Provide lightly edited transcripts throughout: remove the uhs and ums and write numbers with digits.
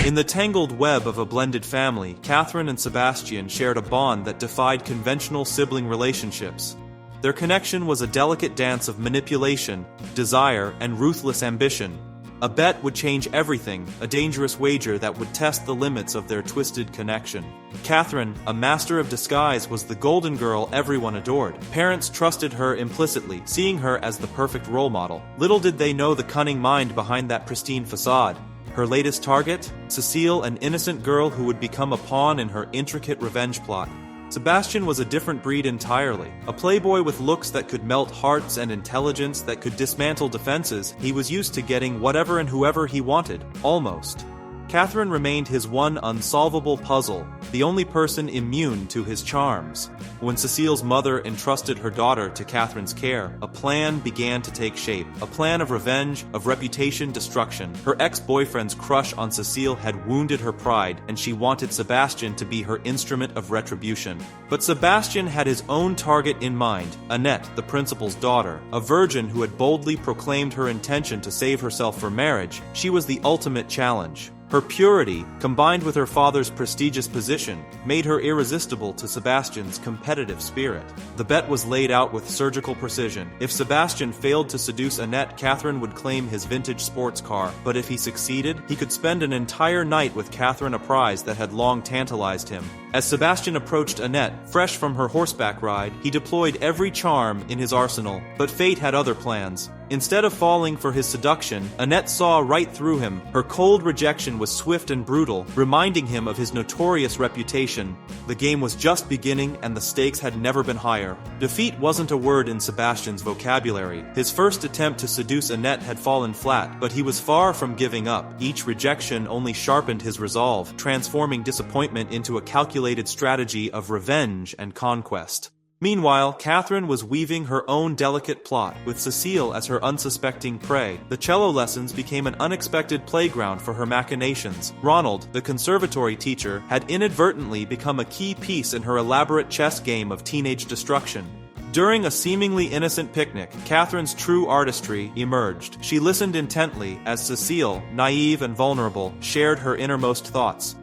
In the tangled web of a blended family, Kathryn and Sebastian shared a bond that defied conventional sibling relationships. Their connection was a delicate dance of manipulation, desire, and ruthless ambition. A bet would change everything, a dangerous wager that would test the limits of their twisted connection. Kathryn, a master of disguise, was the golden girl everyone adored. Parents trusted her implicitly, seeing her as the perfect role model. Little did they know the cunning mind behind that pristine facade. Her latest target? Cecile, an innocent girl who would become a pawn in her intricate revenge plot. Sebastian was a different breed entirely. A playboy with looks that could melt hearts and intelligence that could dismantle defenses. He was used to getting whatever and whoever he wanted, almost. Kathryn remained his one unsolvable puzzle, the only person immune to his charms. When Cecile's mother entrusted her daughter to Kathryn's care, a plan began to take shape. A plan of revenge, of reputation destruction. Her ex-boyfriend's crush on Cecile had wounded her pride, and she wanted Sebastian to be her instrument of retribution. But Sebastian had his own target in mind, Annette, the principal's daughter, a virgin who had boldly proclaimed her intention to save herself for marriage. She was the ultimate challenge. Her purity, combined with her father's prestigious position, made her irresistible to Sebastian's competitive spirit. The bet was laid out with surgical precision. If Sebastian failed to seduce Annette, Kathryn would claim his vintage sports car, but if he succeeded, he could spend an entire night with Kathryn, a prize that had long tantalized him. As Sebastian approached Annette, fresh from her horseback ride, he deployed every charm in his arsenal, but fate had other plans. Instead of falling for his seduction, Annette saw right through him. Her cold rejection was swift and brutal, reminding him of his notorious reputation. The game was just beginning, and the stakes had never been higher. Defeat wasn't a word in Sebastian's vocabulary. His first attempt to seduce Annette had fallen flat, but he was far from giving up. Each rejection only sharpened his resolve, transforming disappointment into a calculated strategy of revenge and conquest. Meanwhile, Kathryn was weaving her own delicate plot, with Cecile as her unsuspecting prey. The cello lessons became an unexpected playground for her machinations. Ronald, the conservatory teacher, had inadvertently become a key piece in her elaborate chess game of teenage destruction. During a seemingly innocent picnic, Kathryn's true artistry emerged. She listened intently as Cecile, naive and vulnerable, shared her innermost thoughts.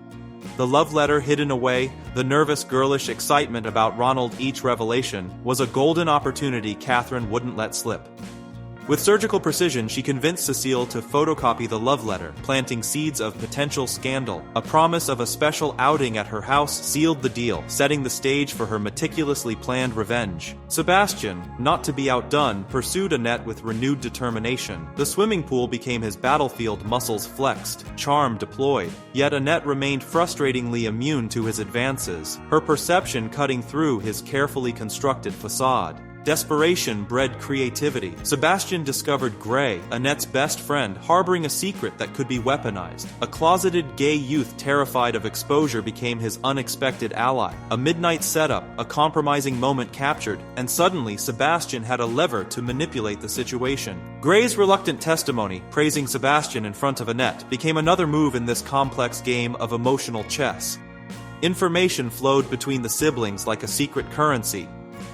The love letter hidden away, the nervous girlish excitement about Ronald, each revelation, was a golden opportunity Kathryn wouldn't let slip. With surgical precision, she convinced Cecile to photocopy the love letter, planting seeds of potential scandal. A promise of a special outing at her house sealed the deal, setting the stage for her meticulously planned revenge. Sebastian, not to be outdone, pursued Annette with renewed determination. The swimming pool became his battlefield, muscles flexed, charm deployed. Yet Annette remained frustratingly immune to his advances, her perception cutting through his carefully constructed facade. Desperation bred creativity. Sebastian discovered Gray, Annette's best friend, harboring a secret that could be weaponized. A closeted gay youth terrified of exposure became his unexpected ally. A midnight setup, a compromising moment captured, and suddenly Sebastian had a lever to manipulate the situation. Gray's reluctant testimony, praising Sebastian in front of Annette, became another move in this complex game of emotional chess. Information flowed between the siblings like a secret currency.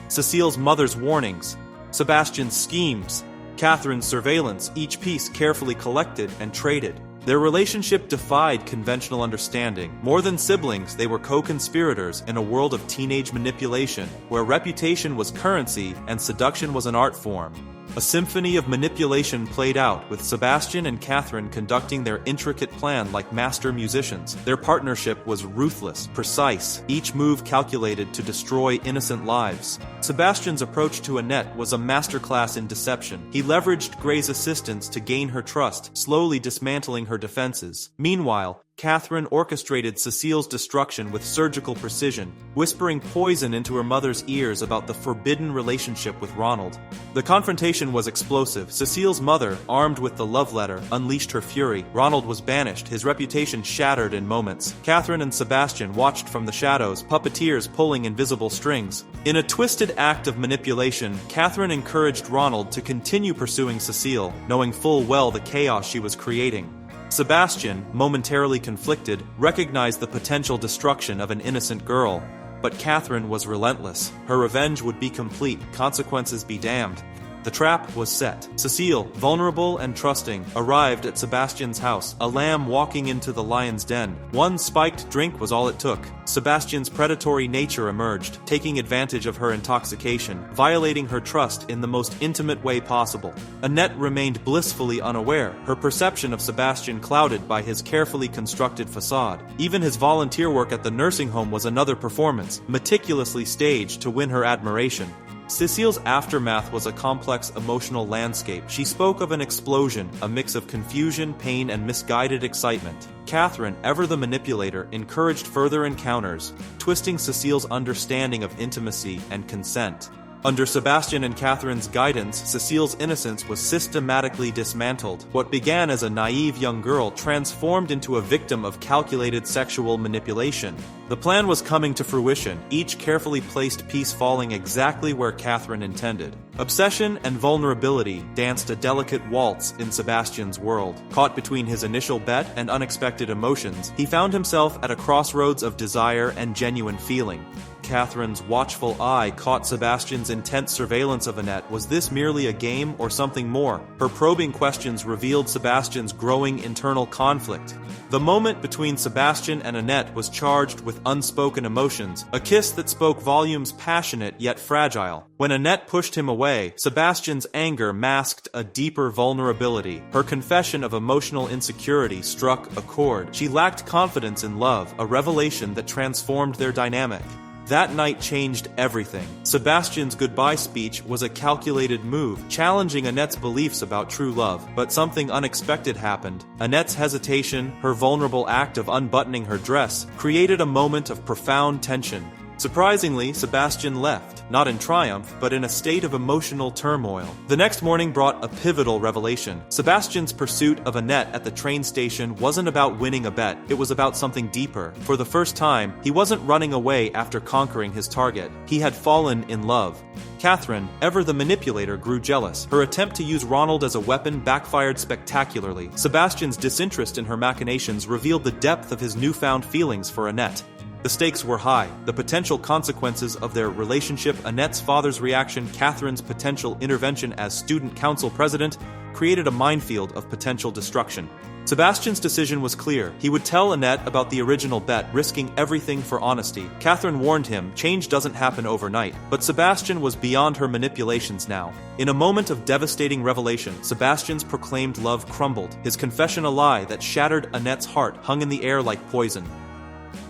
Cecile's mother's warnings, Sebastian's schemes, Kathryn's surveillance, each piece carefully collected and traded. Their relationship defied conventional understanding. More than siblings, they were co-conspirators in a world of teenage manipulation, where reputation was currency and seduction was an art form. A symphony of manipulation played out, with Sebastian and Kathryn conducting their intricate plan like master musicians. Their partnership was ruthless, precise, each move calculated to destroy innocent lives. Sebastian's approach to Annette was a masterclass in deception. He leveraged Gray's assistance to gain her trust, slowly dismantling her defenses. Meanwhile, Kathryn orchestrated Cecile's destruction with surgical precision, whispering poison into her mother's ears about the forbidden relationship with Ronald. The confrontation was explosive. Cecile's mother, armed with the love letter, unleashed her fury. Ronald was banished, his reputation shattered in moments. Kathryn and Sebastian watched from the shadows, puppeteers pulling invisible strings. In a twisted act of manipulation, Kathryn encouraged Ronald to continue pursuing Cecile, knowing full well the chaos she was creating. Sebastian, momentarily conflicted, recognized the potential destruction of an innocent girl, but Kathryn was relentless. Her revenge would be complete, consequences be damned. The trap was set. Cecile, vulnerable and trusting, arrived at Sebastian's house, a lamb walking into the lion's den. One spiked drink was all it took. Sebastian's predatory nature emerged, taking advantage of her intoxication, violating her trust in the most intimate way possible. Annette remained blissfully unaware, her perception of Sebastian clouded by his carefully constructed facade. Even his volunteer work at the nursing home was another performance, meticulously staged to win her admiration. Cecile's aftermath was a complex emotional landscape. She spoke of an explosion, a mix of confusion, pain, and misguided excitement. Kathryn, ever the manipulator, encouraged further encounters, twisting Cecile's understanding of intimacy and consent. Under Sebastian and Kathryn's guidance, Cecile's innocence was systematically dismantled. What began as a naive young girl transformed into a victim of calculated sexual manipulation. The plan was coming to fruition, each carefully placed piece falling exactly where Kathryn intended. Obsession and vulnerability danced a delicate waltz in Sebastian's world. Caught between his initial bet and unexpected emotions, he found himself at a crossroads of desire and genuine feeling. Kathryn's watchful eye caught Sebastian's intense surveillance of Annette. Was this merely a game or something more? Her probing questions revealed Sebastian's growing internal conflict. The moment between Sebastian and Annette was charged with unspoken emotions, a kiss that spoke volumes, passionate yet fragile. When Annette pushed him away, Sebastian's anger masked a deeper vulnerability. Her confession of emotional insecurity struck a chord. She lacked confidence in love, a revelation that transformed their dynamic. That night changed everything. Sebastian's goodbye speech was a calculated move, challenging Annette's beliefs about true love. But something unexpected happened. Annette's hesitation, her vulnerable act of unbuttoning her dress, created a moment of profound tension. Surprisingly, Sebastian left, not in triumph, but in a state of emotional turmoil. The next morning brought a pivotal revelation. Sebastian's pursuit of Annette at the train station wasn't about winning a bet, it was about something deeper. For the first time, he wasn't running away after conquering his target. He had fallen in love. Kathryn, ever the manipulator, grew jealous. Her attempt to use Ronald as a weapon backfired spectacularly. Sebastian's disinterest in her machinations revealed the depth of his newfound feelings for Annette. The stakes were high. The potential consequences of their relationship, Annette's father's reaction, Kathryn's potential intervention as student council president, created a minefield of potential destruction. Sebastian's decision was clear. He would tell Annette about the original bet, risking everything for honesty. Kathryn warned him, change doesn't happen overnight. But Sebastian was beyond her manipulations now. In a moment of devastating revelation, Sebastian's proclaimed love crumbled. His confession, a lie that shattered Annette's heart, hung in the air like poison.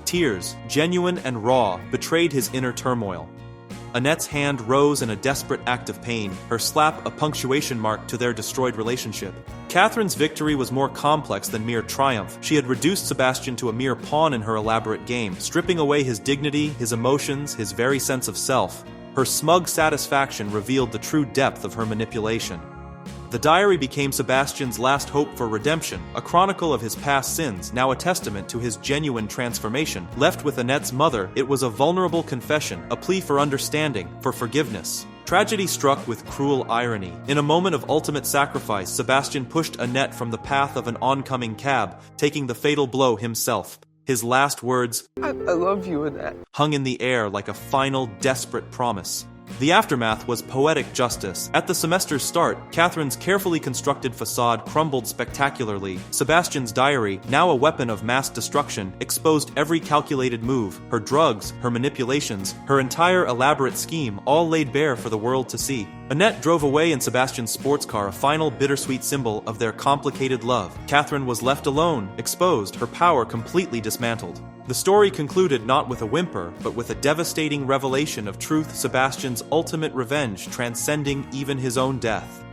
Tears, genuine and raw, betrayed his inner turmoil. Annette's hand rose in a desperate act of pain, her slap a punctuation mark to their destroyed relationship. Kathryn's victory was more complex than mere triumph. She had reduced Sebastian to a mere pawn in her elaborate game, stripping away his dignity, his emotions, his very sense of self. Her smug satisfaction revealed the true depth of her manipulation. The diary became Sebastian's last hope for redemption, a chronicle of his past sins, now a testament to his genuine transformation. Left with Annette's mother, it was a vulnerable confession, a plea for understanding, for forgiveness. Tragedy struck with cruel irony. In a moment of ultimate sacrifice, Sebastian pushed Annette from the path of an oncoming cab, taking the fatal blow himself. His last words, I love you, Annette, hung in the air like a final, desperate promise. The aftermath was poetic justice. At the semester's start, Kathryn's carefully constructed facade crumbled spectacularly. Sebastian's diary, now a weapon of mass destruction, exposed every calculated move, her drugs, her manipulations, her entire elaborate scheme, all laid bare for the world to see. Annette drove away in Sebastian's sports car, a final bittersweet symbol of their complicated love. Kathryn was left alone, exposed, her power completely dismantled. The story concluded not with a whimper, but with a devastating revelation of truth, Sebastian's ultimate revenge transcending even his own death.